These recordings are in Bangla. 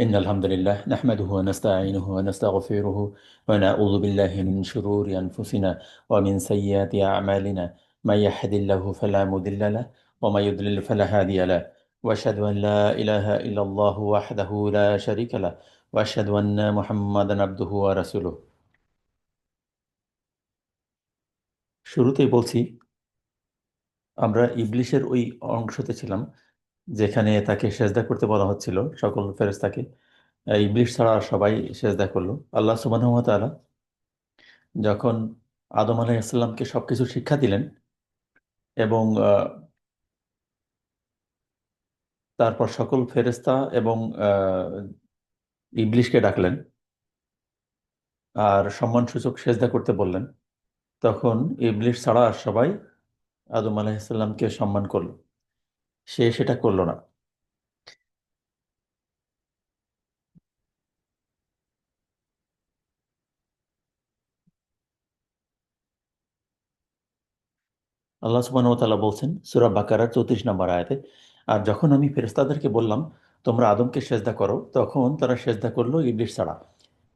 إن الحمد لله نحمده ونستعينه ونستغفره ونعوذ بالله من شرور أنفسنا ومن سيئات أعمالنا. من يهد الله فلا مضل له ومن يضلل فلا هادي له. وأشهد أن لا إله إلا الله وحده لا شريك له وأشهد أن محمدا عبده ورسوله। শুরুতেই বলছি, আমরা ইবলিশের ওই অংশতে ছিলাম যেখানে তাকে সেজদা করতে বলা হচ্ছিল সকল ফেরেশতাকে। ইবলিশ ছাড়া আর সবাই সেজদা করলো। আল্লাহ সুবহানাহু ওয়া তাআলা যখন আদম আলাইহিসসালামকে সবকিছু শিক্ষা দিলেন এবং তারপর সকল ফেরেশতা এবং ইবলিশকে ডাকলেন আর সম্মানসূচক সেজদা করতে বললেন, তখন ইবলিশ ছাড়া আর সবাই আদম আলাইহিসসালামকে সম্মান করলো। সে সেটা করলো না। আল্লাহ সুবহানাহু ওয়া তাআলা বলছেন সূরা বাকারার 34 নম্বর আয়াতে, আর যখন আমি ফেরেশতাদেরকে বললাম তোমরা আদমকে সেজদা করো, তখন তারা সেজদা করলো ইবলিশ ছাড়া।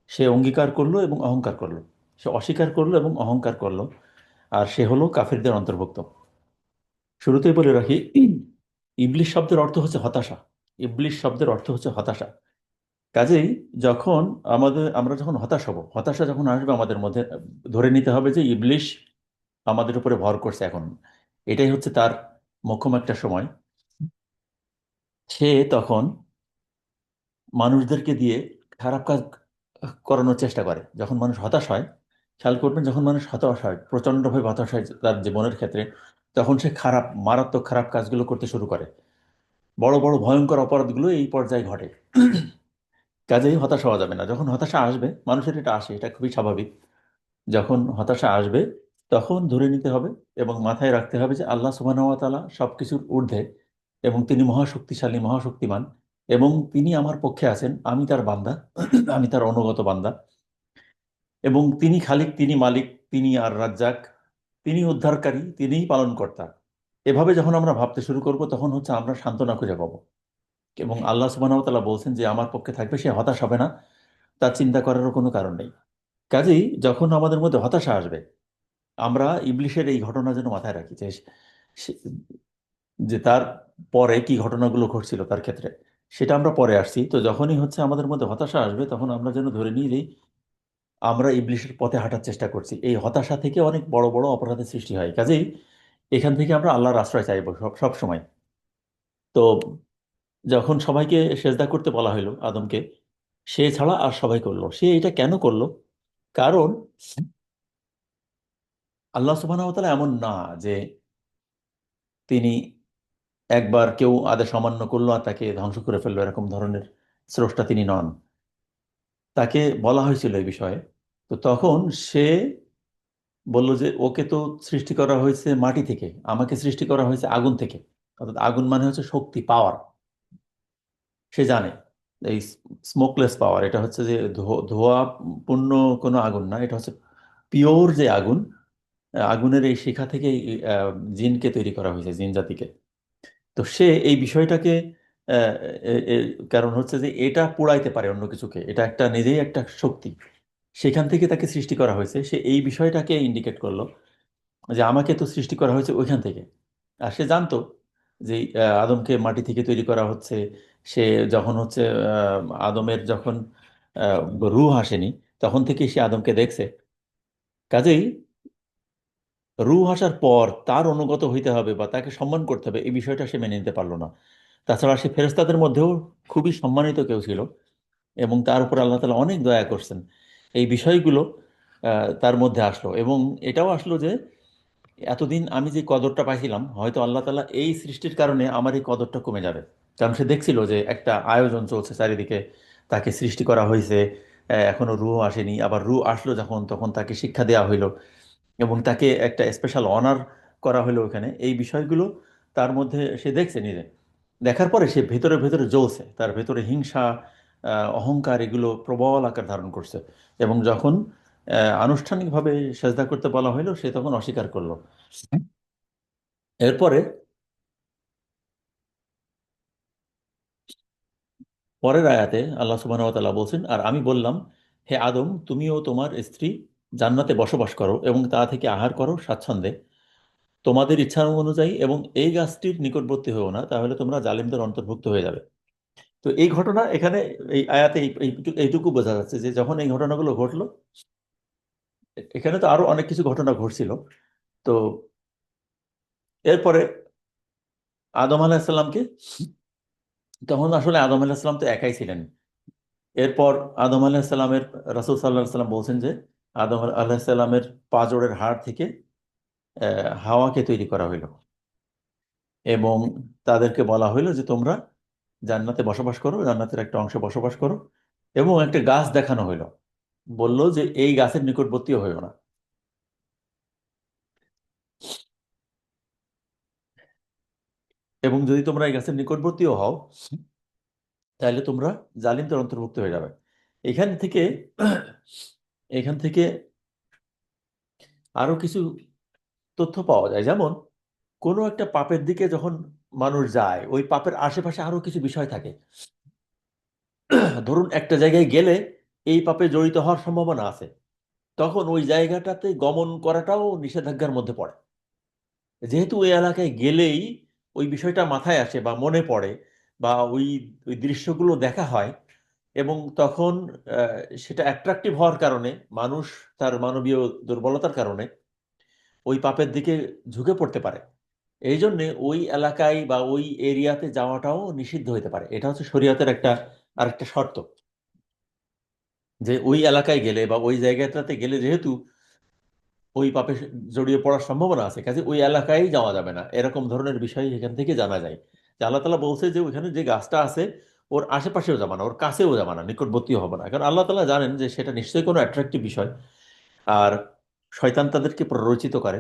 সে অঙ্গীকার করলো এবং অহংকার করলো। সে অস্বীকার করলো এবং অহংকার করলো, আর সে হলো কাফিরদের অন্তর্ভুক্ত। শুরুতেই বলে রাখি, ইবলিশ শব্দের অর্থ হচ্ছে হতাশা। ইবলিশ শব্দের অর্থ হচ্ছে হতাশা। কাজেই যখন আমরা যখন হতাশ হব, হতাশা যখন আসবে আমাদের মধ্যে, ধরে নিতে হবে যে ইবলিশ আমাদের উপরে ভর করছে এখন। এটাই হচ্ছে তার মোক্ষম একটা সময়। সে তখন মানুষদেরকে দিয়ে খারাপ কাজ করানোর চেষ্টা করে। যখন মানুষ হতাশ হয়, খেয়াল করবেন, যখন মানুষ হতাশ হয়, প্রচণ্ডভাবে হতাশ হয় তার জীবনের ক্ষেত্রে, তখন সে মারাত্মক খারাপ কাজগুলো করতে শুরু করে। বড় বড় ভয়ঙ্কর অপরাধগুলো এই পর্যায়ে ঘটে। কাজেই হতাশ হওয়া যাবে না। যখন হতাশা আসবে, মানুষের এটা আসে, এটা খুবই স্বাভাবিক। যখন হতাশা আসবে তখন ধরে নিতে হবে এবং মাথায় রাখতে হবে যে আল্লাহ সুবহানাহু ওয়া তাআলা সবকিছুর ঊর্ধ্বে এবং তিনি মহাশক্তিশালী, মহাশক্তিমান, এবং তিনি আমার পক্ষে আছেন। আমি তার বান্দা, আমি তার অনুগত বান্দা, এবং তিনি খালিক, তিনি মালিক, তিনি আর রাজ্জাক, তিনি উদ্ধারকারী, তিনিই পালনকর্তা। এভাবে যখন আমরা ভাবতে শুরু করব, তখন হচ্ছে আমরা সান্ত্বনা খুঁজে পাবো। এবং আল্লাহ সুবহানাহু ওয়া তাআলা বলছেন যে আমার পক্ষে থাকবে, সে হতাশ হবে না, তার চিন্তা করারও কোনো কারণ নেই। কাজেই যখন আমাদের মধ্যে হতাশা আসবে, আমরা ইবলিশের এই ঘটনা যেন মাথায় রাখি যে সে- যে তার পরে কি ঘটনাগুলো ঘটছিল তার ক্ষেত্রে, সেটা আমরা পরে আসছি। তো যখনই হচ্ছে আমাদের মধ্যে হতাশা আসবে, তখন আমরা যেন ধরে নিই যে আমরা ইবলিশের পথে হাঁটার চেষ্টা করছি। এই হতাশা থেকে অনেক বড় বড় অপরাধের সৃষ্টি হয়। কাজেই এখান থেকে আমরা আল্লাহর আশ্রয় চাইবো সব সময়। তো যখন সবাইকে সেজদা করতে বলা হলো আদমকে, সে ছাড়া আর সবাই করলো। সে এটা কেন করলো? কারণ আল্লাহ সুবহানাহু ওয়া তাআলা এমন না যে তিনি একবার কেউ আদেশ অমান্য করলো আর তাকে ধ্বংস করে ফেললো, এরকম ধরনের স্রষ্টা তিনি নন। তাকে বলা হয়েছিল এই বিষয়ে। তো তখন সে বলল যে ওকে তো সৃষ্টি করা হয়েছে মাটি থেকে, আমাকে সৃষ্টি করা হয়েছে আগুন থেকে। অর্থাৎ আগুন মানে হচ্ছে শক্তি, পাওয়ার। সে জানে এই স্মোকলেস পাওয়ার, এটা হচ্ছে যে ধোঁয়া পূর্ণ কোনো আগুন না, এটা হচ্ছে পিওর যে আগুন। আগুনের এই শিখা থেকে জিনকে তৈরি করা হয়েছে, জিন জাতিকে। তো সে এই বিষয়টাকে আহ, কারণ হচ্ছে যে এটা পোড়াইতে পারে অন্য কিছুকে, এটা একটা নিজেই একটা শক্তি, সেখান থেকে তাকে সৃষ্টি করা হয়েছে। সে এই বিষয়টাকে ইন্ডিকেট করলো যে আমাকে তো সৃষ্টি করা হয়েছে ওইখান থেকে। আর সে জানতো যে আদমকে মাটি থেকে তৈরি করা হচ্ছে। সে যখন হচ্ছে আদমের যখন আহ, রূহ আসেনি, তখন থেকে সে আদমকে দেখছে। কাজেই রূহ আসার পর তার অনুগত হইতে হবে বা তাকে সম্মান করতে হবে, এই বিষয়টা সে মেনে নিতে পারলো না। তাছাড়া সে ফেরেশতাদের মধ্যেও খুবই সম্মানিত কেউ ছিল, এবং তার উপর আল্লাহ তাআলা অনেক দয়া করছেন। এই বিষয়গুলো তার মধ্যে আসলো, এবং এটাও আসলো যে এতদিন আমি যে কদরটা পাইছিলাম, হয়তো আল্লাহ তাআলা এই সৃষ্টির কারণে আমার এই কদরটা কমে যাবে। কারণ সে দেখছিল যে একটা আয়োজন চলছে চারিদিকে, তাকে সৃষ্টি করা হয়েছে, এখনো রূহ আসেনি, আবার রূহ আসলো যখন, তখন তাকে শিক্ষা দেওয়া হইলো এবং তাকে একটা স্পেশাল অনার করা হলো ওখানে। এই বিষয়গুলো তার মধ্যে সে দেখছে নিজে। দেখার পরে সে ভেতরে ভেতরে জ্বলছে, তার ভেতরে হিংসা, অহংকার, এগুলো প্রবল আকার ধারণ করছে। এবং যখন আনুষ্ঠানিকভাবে সেজদা করতে বলা হলো, সে তখন অস্বীকার করলো। এরপরে পরের আয়াতে আল্লাহ সুবহানাহু ওয়া তাআলা বলছেন, আর আমি বললাম, হে আদম, তুমি ও তোমার স্ত্রী জান্নাতে বসবাস করো এবং তা থেকে আহার করো স্বাচ্ছন্দ্যে তোমাদের ইচ্ছা অনুযায়ী, এবং এই গাছটির নিকটবর্তী হও না, তাহলে তোমরা জালিমদের অন্তর্ভুক্ত হয়ে যাবে। তো এই ঘটনা এখানে এই আয়াতে এইটুকু বোঝা যাচ্ছে যে যখন এই ঘটনাগুলো ঘটলো, এখানে তো আরো অনেক কিছু ঘটনা ঘটছিল। তো এরপরে আদম আলাহিসাল্লামকে, তখন আসলে আদম আলাহিসাল্লাম তো একাই ছিলেন। এরপর আদম আলাহিসাল্লামের, রাসূল সাল্লাল্লাহু আলাইহি সাল্লাম বলছেন যে আদম আলাহিসাল্লামের পাঁজরের হাড় থেকে হাওয়াকে তৈরি করা হইল, এবং তাদেরকে বলা হইলো যে তোমরা জান্নাতে বসবাস করো, জান্নাতের একটা অংশে বসবাস করো, এবং একটা গাছ দেখানো হইলো, বললো যে এই গাছের নিকটবর্তীও হইও না, এবং যদি তোমরা এই গাছের নিকটবর্তীও হও তাহলে তোমরা জালিমদের অন্তর্ভুক্ত হয়ে যাবে। এখান থেকে এখান থেকে আরো কিছু তথ্য পাওয়া যায়, যেমন কোনো একটা পাপের দিকে যখন মানুষ যায়, ওই পাপের আশেপাশে আরো কিছু বিষয় থাকে। ধরুন একটা জায়গায় গেলে এই পাপে জড়িত হওয়ার সম্ভাবনা আছে, তখন ওই জায়গাটাতে গমন করাটাও নিষেধাজ্ঞার মধ্যে পড়ে। যেহেতু ওই এলাকায় গেলেই ওই বিষয়টা মাথায় আসে বা মনে পড়ে, বা ওই ওই দৃশ্যগুলো দেখা হয়, এবং তখন সেটা অ্যাট্রাকটিভ হওয়ার কারণে মানুষ তার মানবীয় দুর্বলতার কারণে ওই পাপের দিকে ঝুঁকে পড়তে পারে। এই জন্যে ওই এলাকায় বা ওই এরিয়াতে যাওয়াটাও নিষিদ্ধ হতে পারে। এটা হচ্ছে শরীয়তের আরেকটা শর্ত, যে ওই এলাকায় গেলে বা ওই জায়গাটাতে গেলে যেহেতু ওই পাপে জড়িয়ে পড়ার সম্ভাবনা আছে, কাজে ওই এলাকায় যাওয়া যাবে না, এরকম ধরনের বিষয় এখান থেকে জানা যায়। যে আল্লাহ তালা বলছে যে ওইখানে যে গাছটা আছে ওর আশেপাশেও যাবা না, ওর কাছেও যাবা না, নিকটবর্তীও হবে না, কারণ আল্লাহ তালা জানেন যে সেটা নিশ্চয়ই কোনো অ্যাট্রাকটিভ বিষয়। আর শয়তান তাদেরকে প্ররোচিত করে,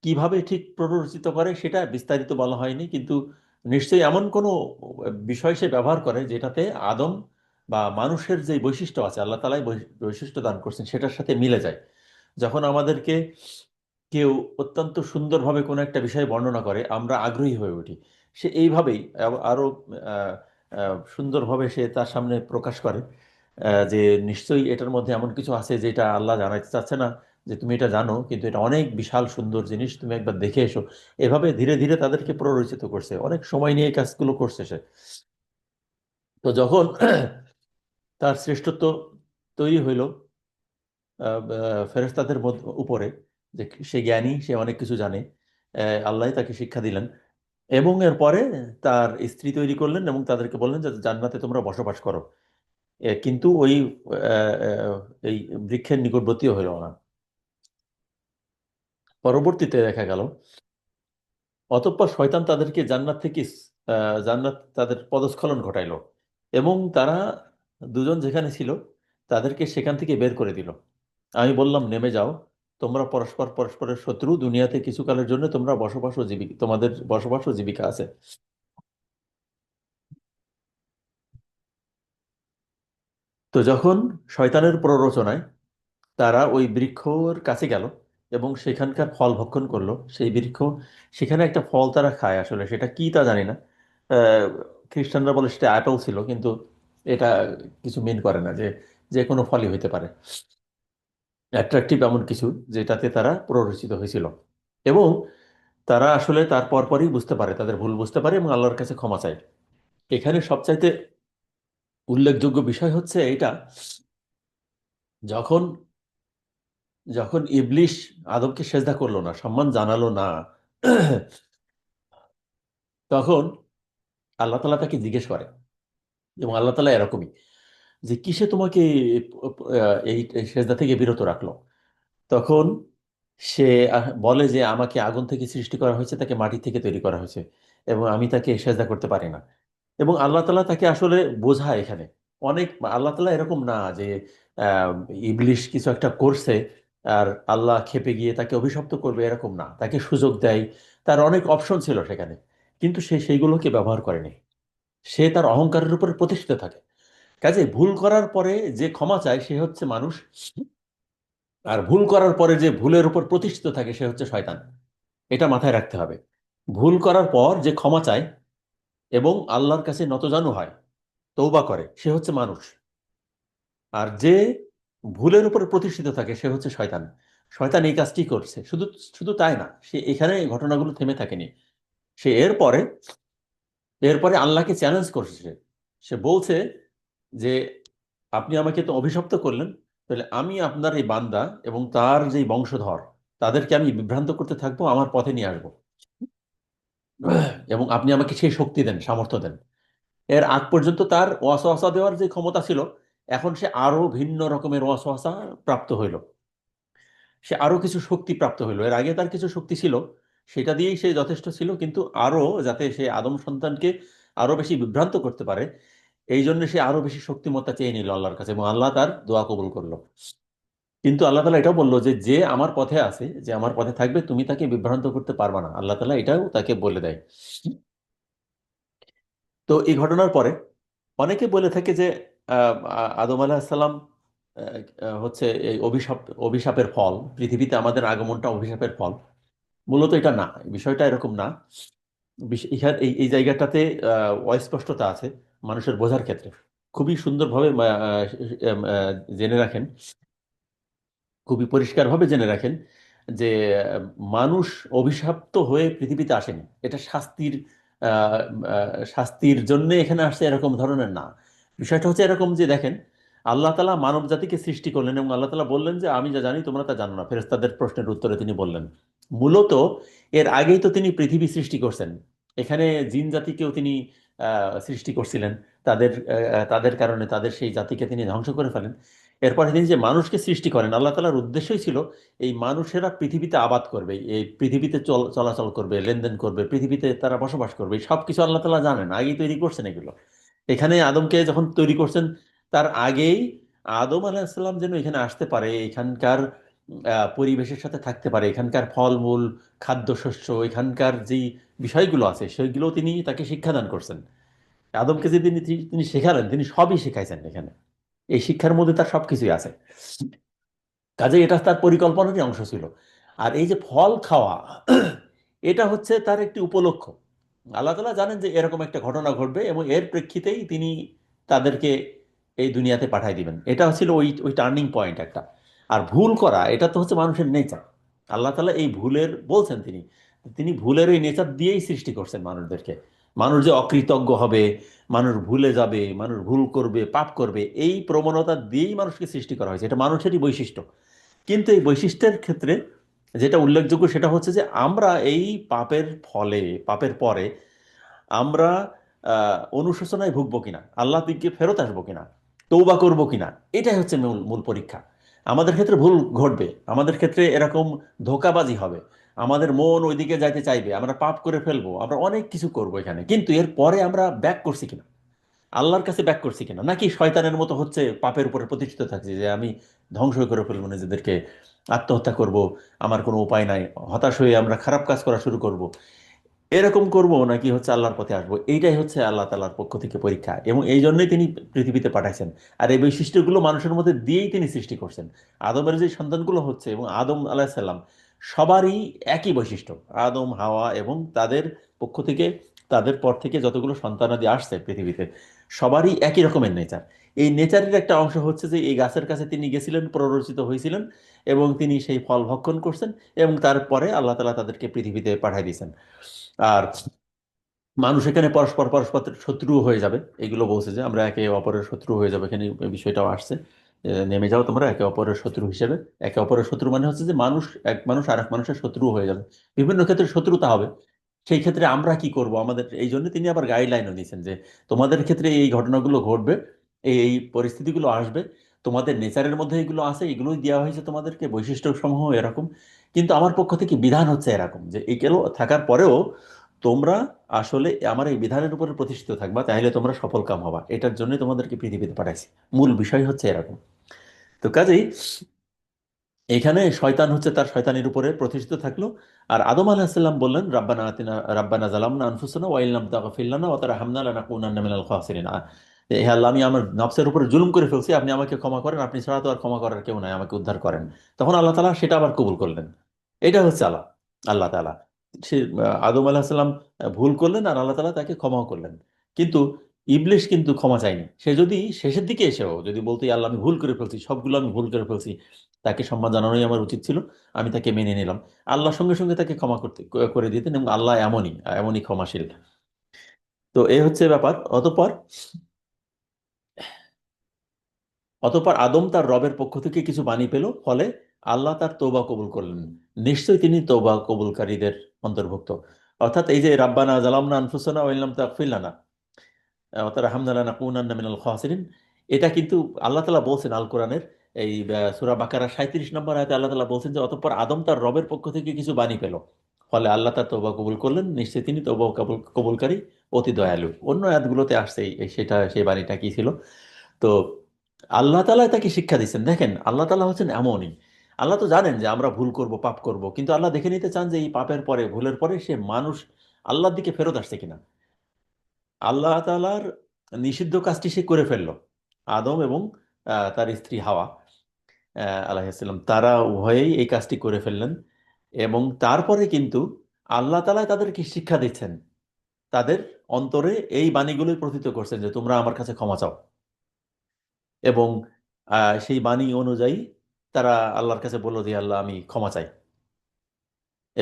কিভাবে ঠিক প্ররোচিত করে সেটা বিস্তারিত বলা হয়নি, কিন্তু নিশ্চয়ই এমন কোনো বিষয় সে ব্যবহার করে যেটাতে আদম বা মানুষের যে বৈশিষ্ট্য আছে, আল্লাহ তালাই বৈশিষ্ট্য দান করছেন, সেটার সাথে মিলে যায়। যখন আমাদেরকে কেউ অত্যন্ত সুন্দরভাবে কোনো একটা বিষয় বর্ণনা করে, আমরা আগ্রহী হয়ে উঠি। সে এইভাবেই আরো আহ, সুন্দরভাবে সে তার সামনে প্রকাশ করে যে নিশ্চয়ই এটার মধ্যে এমন কিছু আছে যেটা আল্লাহ জানাইতে চাচ্ছে না, যে তুমি এটা জানো কিন্তু এটা অনেক বিশাল সুন্দর জিনিস, তুমি একবার দেখে এসো। এভাবে ধীরে ধীরে তাদেরকে প্ররোচিত করছে, অনেক সময় নিয়ে এই কাজগুলো করছে সে। তো যখন তার শ্রেষ্ঠত্ব তৈরি হইল ফেরেশতাদের উপরে, যে সে জ্ঞানী, সে অনেক কিছু জানে, আল্লাহ তাকে শিক্ষা দিলেন, এবং এরপরে তার স্ত্রী তৈরি করলেন এবং তাদেরকে বললেন যে জান্নাতে তোমরা বসবাস করো। কিন্তু ওই আহ, আহ, এই বৃক্ষের নিকটবর্তীও হইল না। পরবর্তীতে দেখা গেল অতঃপর শয়তান তাদেরকে জান্নাত থেকে জান্নাত তাদের পদস্খলন ঘটাইলো, এবং তারা দুজন যেখানে ছিল তাদেরকে সেখান থেকে বের করে দিল। আমি বললাম, নেমে যাও, তোমরা পরস্পর পরস্পরের শত্রু, দুনিয়াতে কিছুকালের জন্য তোমরা বসবাস ও জীবিকা, তোমাদের বসবাস ও জীবিকা আছে। তো যখন শয়তানের প্ররোচনায় তারা ওই বৃক্ষর কাছে গেল এবং সেখানকার ফল ভক্ষণ করলো, সেই বৃক্ষ, সেখানে একটা ফল তারা খায়, আসলে সেটা কি তা জানি না। আহ, খ্রিস্টানরা বলে সেটা অ্যাপেল ছিল, কিন্তু এটা কিছু মিন করে না, যে যে কোনো ফলই হইতে পারে, অ্যাট্রাকটিভ এমন কিছু যেটাতে তারা প্ররোচিত হয়েছিল। এবং তারা আসলে তার পরপরই বুঝতে পারে, তাদের ভুল বুঝতে পারে এবং আল্লাহর কাছে ক্ষমা চায়। এখানে সবচাইতে উল্লেখযোগ্য বিষয় হচ্ছে এইটা, যখন যখন ইবলিশ আদমকে সেজদা করলো না, সম্মান জানালো না, তখন আল্লাহ তালা তাকে জিজ্ঞেস করে, এবং আল্লাহ তালা এরকমই, যে কিসে তোমাকে এই সেজদা থেকে বিরত রাখলো। তখন সে বলে যে আমাকে আগুন থেকে সৃষ্টি করা হয়েছে, তাকে মাটি থেকে তৈরি করা হয়েছে, এবং আমি তাকে সেজদা করতে পারি না। এবং আল্লাহ তালা তাকে আসলে বোঝায় এখানে অনেক। আল্লাহ তালা এরকম না যে আহ, ইবলিশ কিছু একটা করছে আর আল্লাহ খেপে গিয়ে তাকে অভিশপ্ত করবে, এরকম না, তাকে সুযোগ দেয়। তার অনেক অপশন ছিল সেখানে, কিন্তু সে সেইগুলোকে ব্যবহার করেনি। সে তার অহংকারের উপরে প্রতিষ্ঠিত থাকে। কাজে ভুল করার পরে যে ক্ষমা চায় সে হচ্ছে মানুষ, আর ভুল করার পরে যে ভুলের উপর প্রতিষ্ঠিত থাকে সে হচ্ছে শয়তান। এটা মাথায় রাখতে হবে। ভুল করার পর যে ক্ষমা চায় এবং আল্লাহর কাছে নতজানু হয়, তৌবা করে সে হচ্ছে মানুষ। আর যে ভুলের উপরে প্রতিষ্ঠিত থাকে সে হচ্ছে শয়তান। শয়তান এই কাজটি করছে, শুধু শুধু তাই না, সে এখানে এই ঘটনাগুলো থেমে থাকেনি। সে এরপরে এরপরে আল্লাহকে চ্যালেঞ্জ করছে। সে বলছে যে আপনি আমাকে তো অভিশপ্ত করলেন, তাহলে আমি আপনার এই বান্দা এবং তার যে বংশধর তাদেরকে আমি বিভ্রান্ত করতে থাকবো, আমার পথে নিয়ে আসবো, এবং আপনি আমাকে সেই শক্তি দেন, সামর্থ্য দেন। এর আগ পর্যন্ত তার ওয়াসওয়াসা দেওয়ার যে ক্ষমতা ছিল, এখন সে আরো ভিন্ন রকমের ওয়াসওয়াসা প্রাপ্ত হইল। সে আরো কিছু শক্তি প্রাপ্ত হইলো। এর আগে তার কিছু শক্তি ছিল, সেটা দিয়েই সে যথেষ্ট ছিল, কিন্তু আরো যাতে সে আদম সন্তানকে আরো বেশি বিভ্রান্ত করতে পারে, এই জন্য সে আরো বেশি শক্তিমত্তা চেয়ে নিল আল্লাহর কাছে, এবং আল্লাহ তার দোয়া কবুল করলো। কিন্তু আল্লাহ তালা এটাও বললো যে যে আমার পথে আছে, যে আমার পথে থাকবে, তুমি তাকে বিভ্রান্ত করতে পারবা না। আল্লাহ তালা এটাও তাকে বলে দেয়। তো এই ঘটনার পরে অনেকে বলে থাকে যে আদম আলাহিসাল্লাম হচ্ছে এই অভিশাপের ফল, পৃথিবীতে আমাদের আগমনটা অভিশাপের ফল। মূলত এটা না, বিষয়টা এরকম না। এই এই জায়গাটাতে অস্পষ্টতা আছে মানুষের বোঝার ক্ষেত্রে। খুবই সুন্দরভাবে জেনে রাখেন, খুবই পরিষ্কারভাবে জেনে রাখেন যে আহ, মানুষ অভিশপ্ত হয়ে পৃথিবীতে আসেনি। এটা শাস্তির জন্য এখানে আসছে এরকম ধরনের না। বিষয়টা হচ্ছে এরকম যে দেখেন, আল্লাহ তালা মানব জাতিকে সৃষ্টি করলেন এবং আল্লাহ তালা বললেন যে আমি যা জানি তোমরা তা জানো না। ফেরেশতাদের প্রশ্নের উত্তরে তিনি বললেন, মূলত এর আগেই তো তিনি পৃথিবী সৃষ্টি করছেন। এখানে জিন জাতিকেও তিনি সৃষ্টি করছিলেন। তাদের কারণে তাদের সেই জাতিকে তিনি ধ্বংস করে ফেলেন। এরপরে তিনি যে মানুষকে সৃষ্টি করেন, আল্লাহ তাআলার উদ্দেশ্যই ছিল এই মানুষেরা পৃথিবীতে আবাদ করবে, এই পৃথিবীতে চলাচল করবে, লেনদেন করবে, পৃথিবীতে তারা বসবাস করবে। সব কিছু আল্লাহ তাআলা জানেন, আগেই তৈরি করছেন এগুলো। এখানে আদমকে যখন তৈরি করছেন, তার আগেই আদম আলাহিসাল্লাম যেন এখানে আসতে পারে, এখানকার পরিবেশের সাথে থাকতে পারে, এখানকার ফলমূল, খাদ্যশস্য, এখানকার যেই বিষয়গুলো আছে সেগুলো তিনি তাকে শিক্ষাদান করছেন। আদমকে যে তিনি তিনি শেখালেন, তিনি সবই শেখাইছেন এখানে। এই শিক্ষার মধ্যে তার সবকিছুই আছে। কাজে এটা তার পরিকল্পনারই অংশ ছিল। আর এই যে ফল খাওয়া, এটা হচ্ছে তার একটি উপলক্ষ। আল্লাহ তাআলা জানেন যে এরকম একটা ঘটনা ঘটবে এবং এর প্রেক্ষিতেই তিনি তাদেরকে এই দুনিয়াতে পাঠাই দিবেন। এটা ছিল ওই ওই টার্নিং পয়েন্ট একটা। আর ভুল করা এটা তো হচ্ছে মানুষের নেচার। আল্লাহ তাআলা এই ভুলের বলছেন, তিনি তিনি ভুলের এই নেচার দিয়েই সৃষ্টি করছেন মানুষদেরকে। মানুষ যে অকৃতজ্ঞ হবে, মানুষ ভুলে যাবে, মানুষ ভুল করবে, পাপ করবে, এই প্রবণতা দিয়েই মানুষকে সৃষ্টি করা হয়েছে। এটা মানুষেরই বৈশিষ্ট্য। কিন্তু এই বৈশিষ্ট্যের ক্ষেত্রে যেটা উল্লেখযোগ্য সেটা হচ্ছে যে আমরা এই পাপের ফলে, পাপের পরে আমরা অনুশোচনায় ভুগবো কিনা, আল্লাহ দিকে ফেরত আসবো কিনা, তৌবা করবো কিনা, এটাই হচ্ছে মূল মূল পরীক্ষা। আমাদের ক্ষেত্রে ভুল ঘটবে, আমাদের ক্ষেত্রে এরকম ধোঁকাবাজি হবে, আমাদের মন ওইদিকে যাইতে চাইবে, আমরা পাপ করে ফেলবো, আমরা অনেক কিছু করবো এখানে, কিন্তু এর পরে আমরা ব্যাক করছি কিনা, আল্লাহর কাছে ব্যাক করছি কিনা, নাকি শয়তানের মতো হচ্ছে পাপের উপরে প্রতিষ্ঠিত থাকছি যে আমি ধ্বংস করে ফেলবো নিজেদেরকে, আত্মহত্যা করব, আমার কোনো উপায় নাই, হতাশ হয়ে আমরা খারাপ কাজ করা শুরু করব, এরকম করব, নাকি হচ্ছে আল্লাহর পথে আসবো। এইটাই হচ্ছে আল্লাহ তাআলার পক্ষ থেকে পরীক্ষা, এবং এই জন্যই তিনি পৃথিবীতে পাঠাইছেন। আর এই বৈশিষ্ট্যগুলো মানুষের মধ্যে দিয়েই তিনি সৃষ্টি করছেন। আদমের যে সন্তানগুলো হচ্ছে, এবং আদম আলাহিসাল্লাম সবারই একই বৈশিষ্ট্য। আদম, হাওয়া এবং তাদের পক্ষ থেকে, তাদের পর থেকে যতগুলো সন্তানাদি আসছে পৃথিবীতে, সবারই একই রকমের নেচার। এই নেচারের একটা অংশ হচ্ছে যে এই গাছের কাছে তিনি গেছিলেন, প্ররোচিত হয়েছিলেন, এবং তিনি সেই ফল ভক্ষণ করছেন, এবং তারপরে আল্লাহ তাআলা তাদেরকে পৃথিবীতে পাঠাই দিয়েছেন। আর মানুষ এখানে পরস্পর পরস্পর শত্রু হয়ে যাবে, এগুলো বলছে যে আমরা একে অপরের শত্রু হয়ে যাবে, এখানে এই বিষয়টাও আসছে। নেমে যাও তোমরা একে অপরের শত্রু হিসেবে। একে অপরের শত্রু মানে হচ্ছে যে মানুষ, এক মানুষ আর এক মানুষের শত্রু হয়ে যাবে, বিভিন্ন ক্ষেত্রে শত্রুতা হবে। সেই ক্ষেত্রে আমরা কি করব, আমাদের এই জন্য তিনি আবার গাইডলাইনও দিয়েছেন যে তোমাদের ক্ষেত্রে এই ঘটনাগুলো ঘটবে, এই এই পরিস্থিতিগুলো আসবে, তোমাদের নেচারের মধ্যে এগুলো আছে, এগুলোই দেওয়া হয়েছে তোমাদেরকে, বৈশিষ্ট্য সমূহ এরকম। কিন্তু আমার পক্ষ থেকে বিধান হচ্ছে এরকম যে এইগুলো থাকার পরেও তোমরা আসলে আমার এই বিধানের উপরে প্রতিষ্ঠিত থাকবা, তাহলে তোমরা সফল কাম হবা। এটার জন্য তোমাদেরকে পৃথিবীতে পাঠাইছি। মূল বিষয় হচ্ছে এরকম। তো কাজেই এখানে শয়তান হচ্ছে তার শয়তানির উপরে প্রতিষ্ঠিত থাকলো। আর আদম আলাহিসাল্লাম বললেন, রাব্বানা আতিনা রাব্বানা জালামনা আনফুসানা ওয়া ইল্লাম তাগফির লানা ওয়া তারহামনা লানাকুনান্না মিনাল খাসিরিন। হে আল্লাহ, আমি আমার নফসের উপরে জুলুম করে ফেলছি, আপনি আমাকে ক্ষমা করেন, আপনি ছাড়া তো আর ক্ষমা করার কেউ নাই, আমাকে উদ্ধার করেন। তখন আল্লাহ তাআলা সেটা আবার কবুল করলেন। এটা হচ্ছে আল্লাহ তাআলা। সে আদম আলাহিসাল্লাম ভুল করলেন, আর আল্লাহ তাআলা তাকে ক্ষমাও করলেন। কিন্তু ইবলিশ কিন্তু ক্ষমা চায়নি। সে যদি শেষের দিকে এসেও যদি বলতো, "ইয়া আল্লাহ, আমি ভুল করে ফেলছি, সবগুলো আমি ভুল করে ফেলছি, তাকে সম্মান জানানোই আমার উচিত ছিল, আমি তাকে মেনে নিলাম", আল্লাহ সঙ্গে সঙ্গে তাকে ক্ষমা করে দিতেন, এবং আল্লাহ এমনই এমনই ক্ষমাশীল। তো এই হচ্ছে ব্যাপার। অতঃপর অতঃপর আদম তার রবের পক্ষ থেকে কিছু বাণী পেল, ফলে আল্লাহ তার তৌবা কবুল করলেন। নিশ্চয়ই তিনি তৌবা কবুলকারীদের অন্তর্ভুক্ত। অর্থাৎ এই যে রাব্বানা জালামনা আনফুসানা ওয়া ইল্লাম তাগফির লানা ওয়া তারহামনা লানাকুনান্না মিনাল খাসিরিন, এটা কিন্তু আল্লাহ তাআলা বলছেন আল কোরআনের এই সূরা বাকারা 37 নম্বর আয়াতে আল্লাহ তাআলা বলছেন যে অতঃপর আদম তার রবের পক্ষ থেকে কিছু বাণী পেল, ফলে আল্লাহ তার তৌবা কবুল করলেন, নিশ্চয়ই তিনি তৌবা কবুলকারী অতি দয়ালু। অন্য আয়াতগুলোতে আসছে সেটা, সেই বাণীটা কি ছিল। তো আল্লাহ তাআলা তাকে শিক্ষা দিচ্ছেন। দেখেন, আল্লাহ তাআলা হচ্ছেন এমনই, আল্লাহ তো জানেন যে আমরা ভুল করব, পাপ করব, কিন্তু আল্লাহ দেখে নিতে চান যে এই পাপের পরে, ভুলের পরে সে মানুষ আল্লাহর দিকে ফেরত আসছে কিনা। আল্লাহ তাআলার নিষিদ্ধ কাজটি সে করে ফেললো। আদম এবং তার স্ত্রী হাওয়া আলাইহিসসালাম, তারা উভয়েই এই কাজটি করে ফেললেন। এবং তারপরে কিন্তু আল্লাহ তাআলা তাদেরকে শিক্ষা দিচ্ছেন, তাদের অন্তরে এই বাণীগুলোই প্রথিত করছেন যে তোমরা আমার কাছে ক্ষমা চাও। এবং সেই বাণী অনুযায়ী তারা আল্লাহর কাছে বলল যে আল্লাহ, আমি ক্ষমা চাই।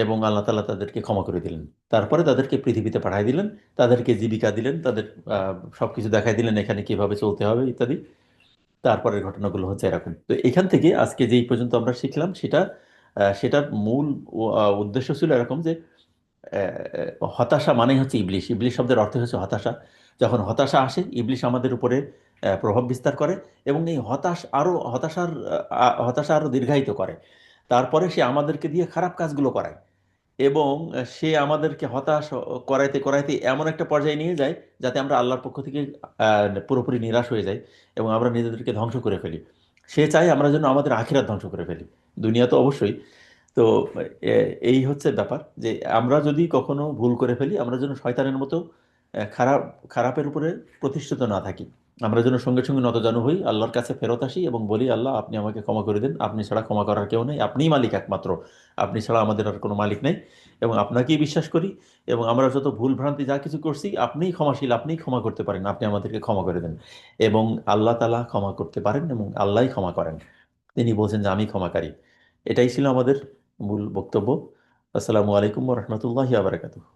এবং আল্লাহ তাআলা তাদেরকে ক্ষমা করে দিলেন। তারপরে তাদেরকে পৃথিবীতে পাঠিয়ে দিলেন, তাদেরকে জীবিকা দিলেন, তাদের সবকিছু দেখাই দিলেন এখানে কিভাবে চলতে হবে ইত্যাদি। তারপরের ঘটনাগুলো হচ্ছে এরকম। তো এখান থেকে আজকে যেই পর্যন্ত আমরা শিখলাম, সেটার মূল উদ্দেশ্য ছিল এরকম যে হতাশা মানেই হচ্ছে ইবলিশ। ইবলিশ শব্দের অর্থ হচ্ছে হতাশা। যখন হতাশা আসে, ইবলিশ আমাদের উপরে প্রভাব বিস্তার করে, এবং এই হতাশা আরো দীর্ঘায়িত করে। তারপরে সে আমাদেরকে দিয়ে খারাপ কাজগুলো করায়, এবং সে আমাদেরকে হতাশ করাইতে করাইতে এমন একটা পর্যায়ে নিয়ে যায় যাতে আমরা আল্লাহর পক্ষ থেকে পুরোপুরি নিরাশ হয়ে যাই, এবং আমরা নিজেদেরকে ধ্বংস করে ফেলি। সে চায় আমরা যেন আমাদের আখিরাত ধ্বংস করে ফেলি, দুনিয়া তো অবশ্যই। তো এই হচ্ছে ব্যাপার যে আমরা যদি কখনো ভুল করে ফেলি, আমরা যেন শয়তানের মতো খারাপ খারাপের উপরে প্রতিষ্ঠিত না থাকি। আমরা যেন সঙ্গে সঙ্গে নতজানু হই, আল্লাহর কাছে ফেরত আসি এবং বলি, আল্লাহ, আপনি আমাকে ক্ষমা করে দেন, আপনি ছাড়া ক্ষমা করার কেউ নেই, আপনিই মালিক একমাত্র, আপনি ছাড়া আমাদের আর কোনো মালিক নেই। এবং আপনাকেই বিশ্বাস করি, এবং আমরা যত ভুল ভ্রান্তি যা কিছু করছি, আপনিই ক্ষমাশীল, আপনিই ক্ষমা করতে পারেন, আপনি আমাদেরকে ক্ষমা করে দেন। এবং আল্লাহ তাআলা ক্ষমা করতে পারেন, এবং আল্লাহই ক্ষমা করেন। তিনি বলছেন যে আমি ক্ষমাকারী। এটাই ছিল আমাদের মূল বক্তব্য। আসসালামু আলাইকুম ওয়া রাহমাতুল্লাহি ওয়া বারাকাতুহু।